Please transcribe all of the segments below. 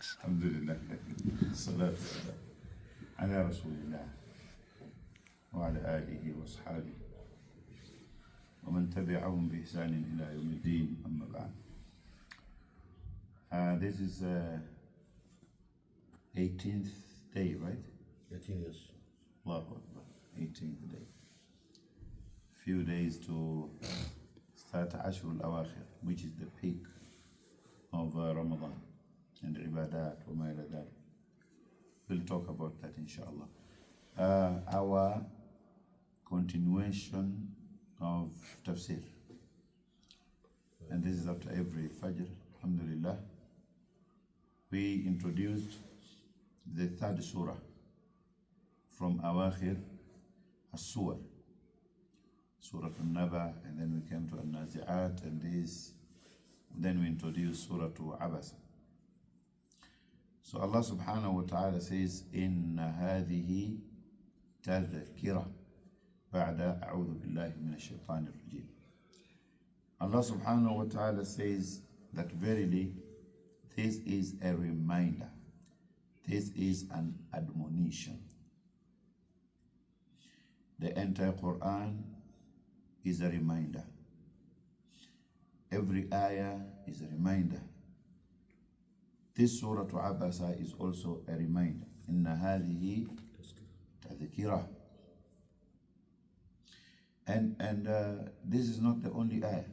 الحمد لله الصلاة والسلام على رسول الله وعلى آله وأصحابه ومن تبعهم بإحسان إلى يوم الدين أما بعد. This is 18th day, right? 18 years. Allahu Akbar. 18th day. Few days to start Ashr al-Awakhir, which is the peak of Ramadan and Ibadat wa ma ila dhalik. We'll talk about that inshallah. Our continuation of Tafseer, and this is after every Fajr, alhamdulillah. We introduced the third surah from Awakhir as-Suwar, Suratul Naba, and then we came to An-Nazi'at, and then we introduced Suratul Abasa. So Allah subhanahu wa ta'ala says, Inna hadhihi tadhkira ba'da a'udhu billahi minash shaitanir rajim. Allah subhanahu wa ta'ala says that verily this is a reminder. This is an admonition. The entire Qur'an is a reminder. Every ayah is a reminder. This Surah to Abasa is also a reminder. Inna hadhihi tadhkira. And this is not the only ayah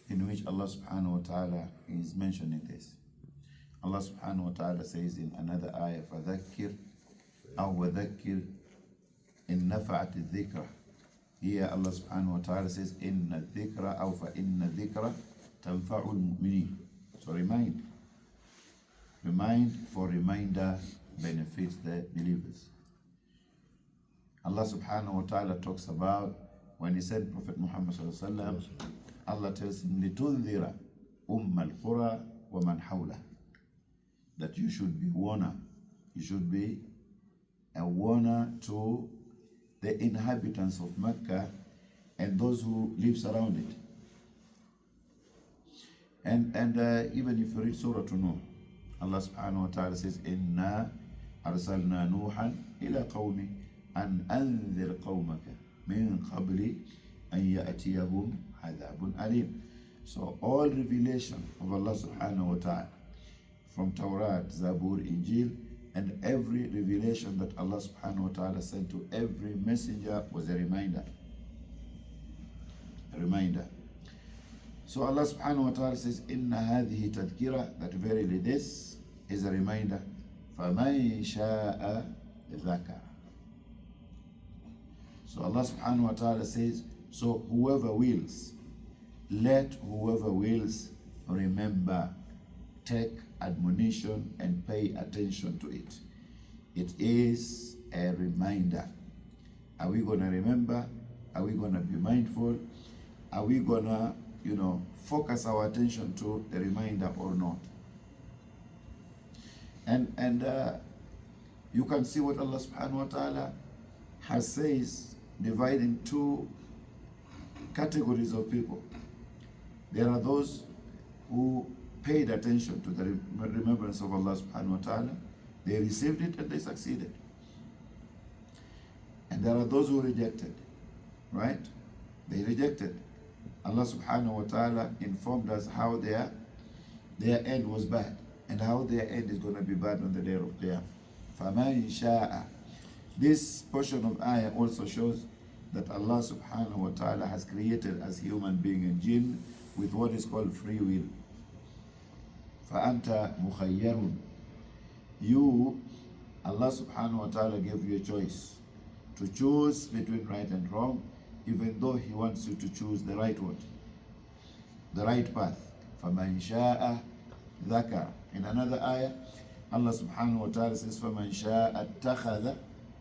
in which Allah subhanahu wa ta'ala is mentioning this. Allah subhanahu wa ta'ala says in another ayah, فَذَكِّرْ أَوْ وَذَكِّرْ إِن نَفَعَتِ الذِّكْرَ. Here Allah subhanahu wa ta'ala says, إِنَّ الذِّكْرَ أَوْ فَإِنَّ الذِّكْرَ تَنْفَعُ الْمُؤْمِنِينَ. So remind, for reminder benefits the believers. Allah subhanahu wa ta'ala talks about when he said Prophet Muhammad sallallahu alaihi wasallam, Allah tells him, لِتُنذِرَ أُمَّ الْقُرَى وَمَنْ حَوْلَهُ, that you should be warner. You should be a warner to the inhabitants of Mecca and those who live around it. And even if you read Suratul Nuh, Allah subhanahu wa ta'ala says, Inna arsalna Nuhan ila qawmi an anzir qawmaka min qabli an ya'tiyahum adhabun alim. So all revelation of Allah subhanahu wa ta'ala from Torah, Zabur, Injil, and every revelation that Allah subhanahu wa ta'ala sent to every messenger was a reminder. A reminder. So Allah subhanahu wa ta'ala says, Inna hadhihi tadhkira, that verily this is a reminder. فَمَنْ شَاءَ ذَكَرَ. So Allah subhanahu wa ta'ala says, so whoever wills, let whoever wills remember, take admonition and pay attention to it. It is a reminder. Are we going to remember? Are we going to be mindful? Are we going to, focus our attention to the reminder or not? And you can see what Allah subhanahu wa ta'ala has says, dividing two categories of people. There are those who paid attention to the remembrance of Allah subhanahu wa ta'ala. They received it and they succeeded. And there are those who rejected, right? They rejected. Allah subhanahu wa ta'ala informed us how their end was bad and how their end is going to be bad on the day of Qiyamah. فَمَنْ شَاءَ. This portion of ayah also shows that Allah subhanahu wa ta'ala has created as human being and jinn with what is called free will. فَأَنْتَ مُخَيَّرٌ. You, Allah subhanahu wa ta'ala gave you a choice to choose between right and wrong, even though He wants you to choose the right one, the right path. فَمَنْ شَاءَ ذَكَرَ. In another ayah, Allah subhanahu wa ta'ala says, فَمَنْ شَاءَ اتَّخَذَ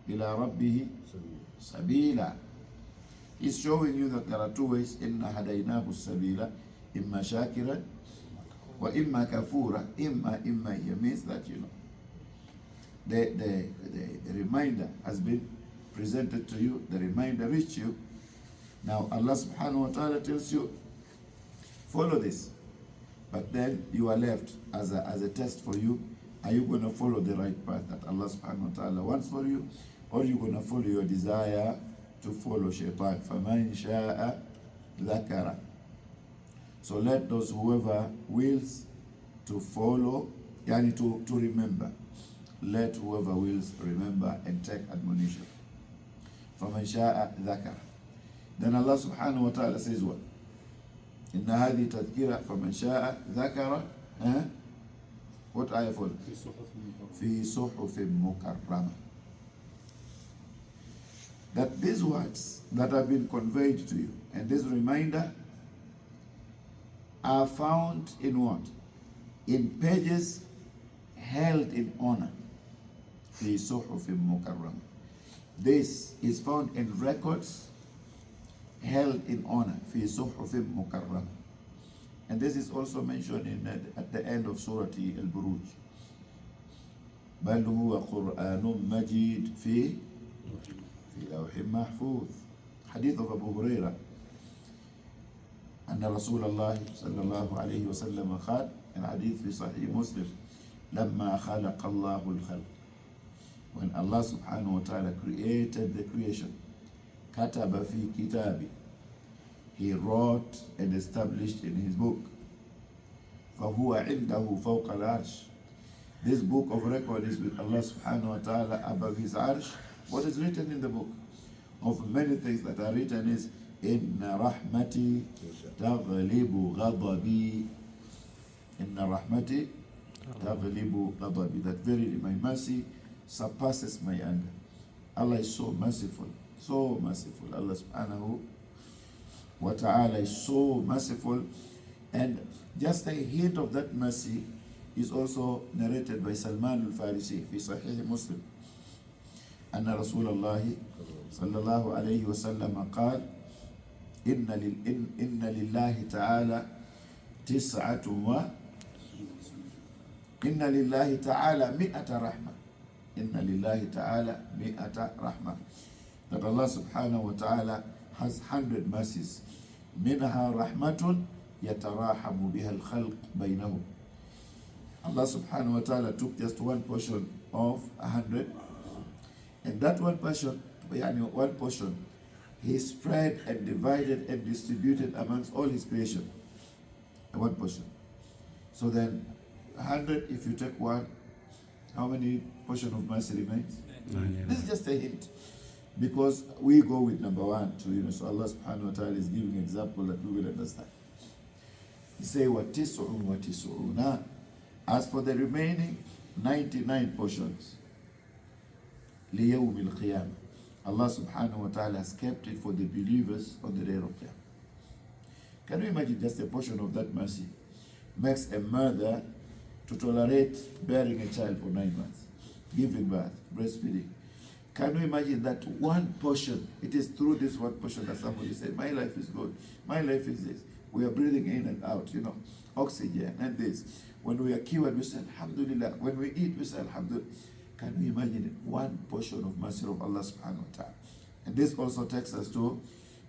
إِلَى رَبِّهِ سَبِيلًا. He's showing you that there are two ways. إِنَّا هَدَيْنَاهُ السَّبِيلَ إِمَّا شَاكِرًا وَإِمَّا كَفُورًا. Imma here means that, the reminder has been presented to you, the reminder reached you. Now Allah subhanahu wa ta'ala tells you, follow this. But then you are left as a test for you. Are you going to follow the right path that Allah subhanahu wa ta'ala wants for you? Or are you going to follow your desire to follow shaitan? فَمَنْ شَاءَ ذَكَرَ. So let those whoever wills to follow, yani to remember. Let whoever wills remember and take admonition. فَمَنْ شَاءَ ذَكَرَ. Then Allah subhanahu wa ta'ala says what? إِنَّ هَذِهِ تَذْكِرَةٌ فَمَنْ شَاءَ ذَكَرَ. What ayah for? فِي صُحُفٍ مُكَرَّمَةٍ. That these words that have been conveyed to you and this reminder are found in what? In pages held in honor. فِي صُحُفٍ مُكَرَّمَةٍ. This is found in records held in honor. فِي صُحُفٍ مُكَرَّمَةٍ. And this is also mentioned at the end of Suratul Al-Buruj. بَلْ هُوَ قُرْآنٌ مَجِيدٌ فِي لَوْحٍ مَحْفُوظٍ. Hadith of Abu Huraira أن رسول الله صلى الله عليه وسلم قال, الحديث في صحيح مسلم, لما خلق الله الخلق. When Allah subhanahu wa ta'ala created the creation, كتب في كتابه, He wrote and established in His book. فَهُوَ عِنْدَهُ فَوْقَ الْعَرْشِ. This book of record is with Allah subhanahu wa ta'ala above His arsh. What is written in the book? Of many things that are written is إِنَّ رَحْمَتِي تَغْلِبُ غَضَبِي. إِنَّ رَحْمَتِي تَغْلِبُ غَضَبِي. That verily my mercy surpasses my anger. Allah is so merciful, so merciful. Allah subhanahu wa ta'ala is so merciful, and just a hint of that mercy is also narrated by Salman al-Farisi في صحيح مسلم أن رسول الله صلى الله عليه وسلم قال إن لله تعالى تسعة إن لله تعالى مئة رحمة. إن لله تعالى مئة رحمة. That Allah subhanahu wa ta'ala has 100 mercies. منها رحمة يتراحم بها الخلق بينهم. Allah subhanahu wa ta'ala took just one portion of 100, and that one portion, He spread and divided and distributed amongst all His creation. One portion. So then 100, if you take one, how many portion of mercy remains? 9. This is just a hint, because we go with number 1 to, so Allah subhanahu wa ta'ala is giving an example that we will understand. He say وَتِسْعٌ وَتِسْعُونَ. As for the remaining 99 portions, لِيَوْمِ الْقِيَامَةِ, Allah subhanahu wa ta'ala has kept it for the believers on the day of Qiyamah. Can you imagine just a portion of that mercy makes a mother to tolerate bearing a child for 9 months, giving birth, breastfeeding? Can you imagine that one portion? It is through this one portion that somebody said, my life is good, my life is this. We are breathing in and out, oxygen and this. When we are cured, we say Alhamdulillah. When we eat, we say Alhamdulillah. Can you imagine it? One portion of mercy of Allah subhanahu wa ta'ala. And this also takes us to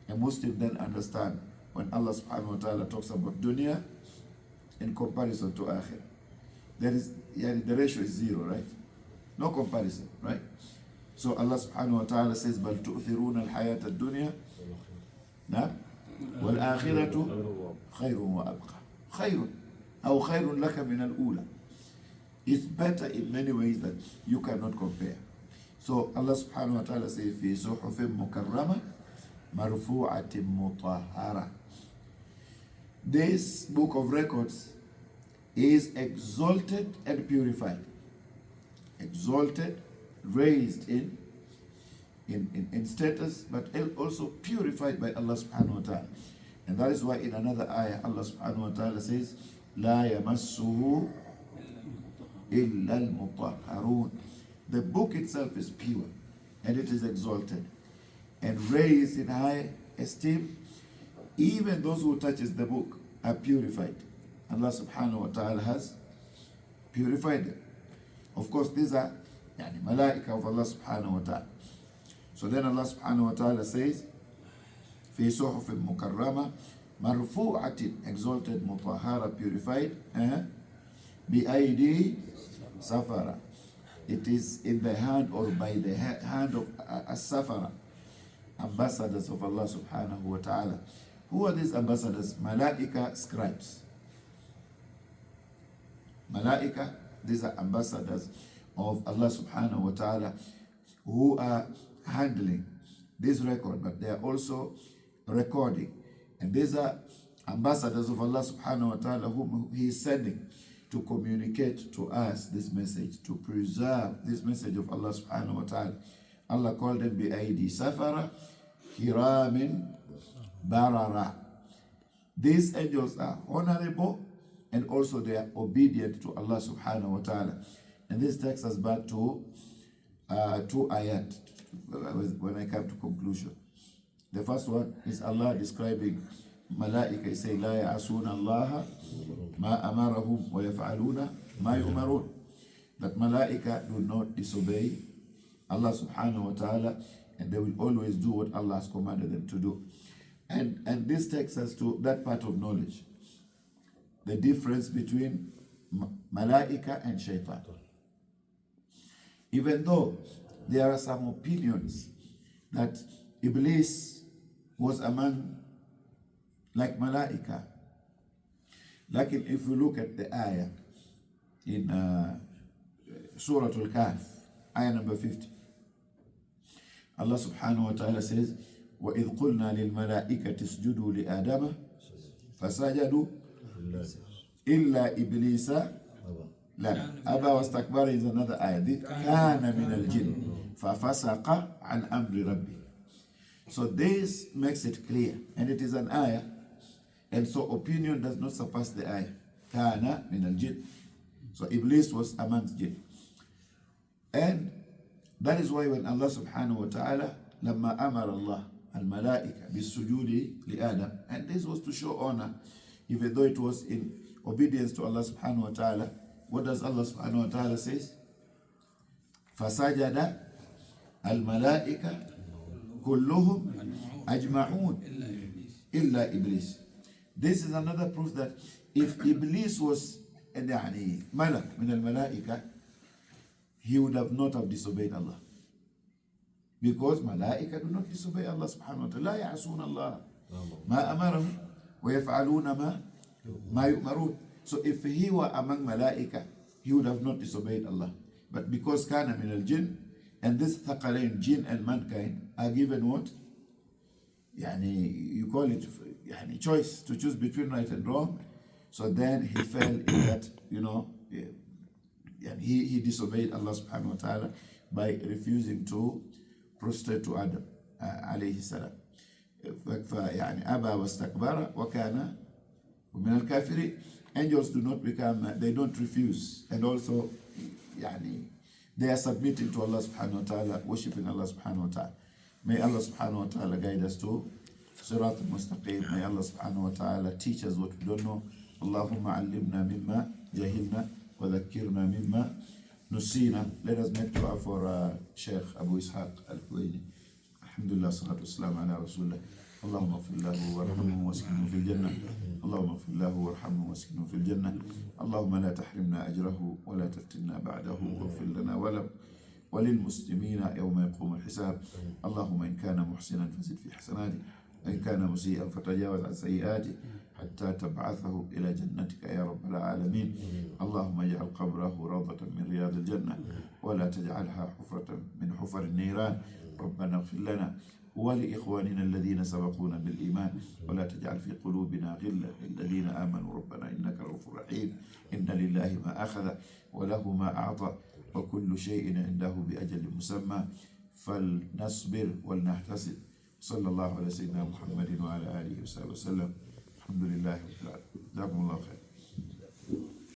a Muslim then understand when Allah subhanahu wa ta'ala talks about dunya in comparison to akhirah. There is, the ratio is 0, right? No comparison, right? So Allah subhanahu wa ta'ala says, بَلْ تُؤْثِرُونَ الْحَيَاةَ الدُّنْيَا نعم وَالْآخِرَةُ خَيْرٌ وَأَبْقَى. خَيْرٌ أو خَيْرٌ لَكَ مِنَ الْأُولَى. It's better in many ways that you cannot compare. So Allah subhanahu wa ta'ala says, فِي صُحُفٍ مُكَرَّمَةٍ مَرْفُوعَةٍ مُطَهَّرَةٍ. This book of records is exalted and purified. Exalted, raised in status, but also purified by Allah subhanahu wa ta'ala. And that is why in another ayah, Allah subhanahu wa ta'ala says, لا يمسه إلا المطهرون. The book itself is pure, and it is exalted and raised in high esteem. Even those who touches the book are purified. Allah subhanahu wa ta'ala has purified them. Of course, these are malaika of Allah subhanahu wa ta'ala. So then Allah subhanahu wa ta'ala says, في صحف مكرمة مرفوعة, exalted, مطهرة, purified, بأيدي Safara. It is in the hand or by the hand of as-safara, ambassadors of Allah subhanahu wa ta'ala. Who are these ambassadors? Malaika, scribes. Malaika, these are ambassadors of Allah subhanahu wa ta'ala who are handling this record, but they are also recording. And these are ambassadors of Allah subhanahu wa ta'ala whom He is sending to communicate to us this message, to preserve this message of Allah subhanahu wa ta'ala. Allah called them bi-aidi safara kiramin barara. These angels are honorable and also they are obedient to Allah subhanahu wa ta'ala. And this takes us back to two ayat when I come to conclusion. The first one is Allah describing Malaika. He say, La ya'asuna Allah ma amarahum wa yaf'aluna ma yu'marun. That Malaika do not disobey Allah subhanahu wa ta'ala, and they will always do what Allah has commanded them to do. And this takes us to that part of knowledge, the difference between Malaika and Shaitan. Even though there are some opinions that Iblis was among like Malaika, like if you look at the ayah in Suratul Kahf, ayah number 50, Allah subhanahu wa ta'ala says, وَإِذْ قُلْنَا لِلْمَلَائِكَةِ اسْجُدُوا لِآدَمَ فَسَجَدُوا إِلَّا إِبْلِيسَ لَا أَبَى وَاسْتَكْبَرَ is another ayah. كَانَ مِنَ الْجِنِّ فَفَسَقَ عَنْ أَمْرِ رَبِّهِ. So this makes it clear, and it is an ayah, and so opinion does not surpass the ayah. كَانَ مِنَ الْجِنِّ. So Iblis was amongst jinn. And that is why when Allah subhanahu wa ta'ala لما أمر الله الملائكة بالسجود لآدم, and this was to show honor, even though it was in obedience to Allah subhanahu wa ta'ala. What does Allah subhanahu wa ta'ala say? فسجد الملائكة كلهم أجمعون إلا إبليس. This is another proof that if Iblis was يعني ملك من الملائكة, he would have not have disobeyed Allah. Because Malaika do not disobey Allah subhanahu wa ta'ala. لا يعصون الله ما أمرهم ويفعلون ما يؤمرون. So if he were among Malaika, he would have not disobeyed Allah. But because كان من الجن, and this ثقلين, jinn and mankind, are given what? يعني, you call it يعني choice, to choose between right and wrong. So then he fell in that, you know, and he disobeyed Allah subhanahu wa ta'ala by refusing to prostrate to Adam alayhi salam. يعني أبى واستكبر وكان من الكافرين. Angels do not become, they don't refuse, and also يعني they are submitting to Allah subhanahu wa ta'ala, worshipping Allah subhanahu wa ta'ala. May Allah subhanahu wa ta'ala guide us to Suratul Mustaqim. May Allah subhanahu wa ta'ala teach us what we don't know. Allahumma allimna mimma jahilna wa dhakkirna mimma nusina. Let us make dua for Sheikh Abu Ishaq Al-Kuwaini. Alhamdulillah, salatu wassalam ala rasulullah. اللهم اغفر له وارحمه واسكنه في الجنة. اللهم اغفر له وارحمه واسكنه في الجنة. اللهم لا تحرمنا أجره ولا تفتنا بعده واغفر لنا وللمسلمين يوم يقوم الحساب. اللهم إن كان محسنا فزد في حسناته، وإن كان مسيئا فتجاوز عن سيئاته حتى تبعثه إلى جنتك يا رب العالمين. اللهم اجعل قبره روضة من رياض الجنة ولا تجعلها حفرة من حفر النيران. ربنا اغفر لنا ولإخواننا الذين سبقونا بالإيمان ولا تجعل في قلوبنا غلا للذين آمنوا ربنا إنك رؤوف رحيم. إن لله ما أخذ وله ما أعطى وكل شيء عنده بأجل مسمى فلنصبر ولنحتسب. صلى الله على سيدنا محمد وعلى آله وصحبه وسلم. الحمد لله رب العالمين. جزاكم الله خير.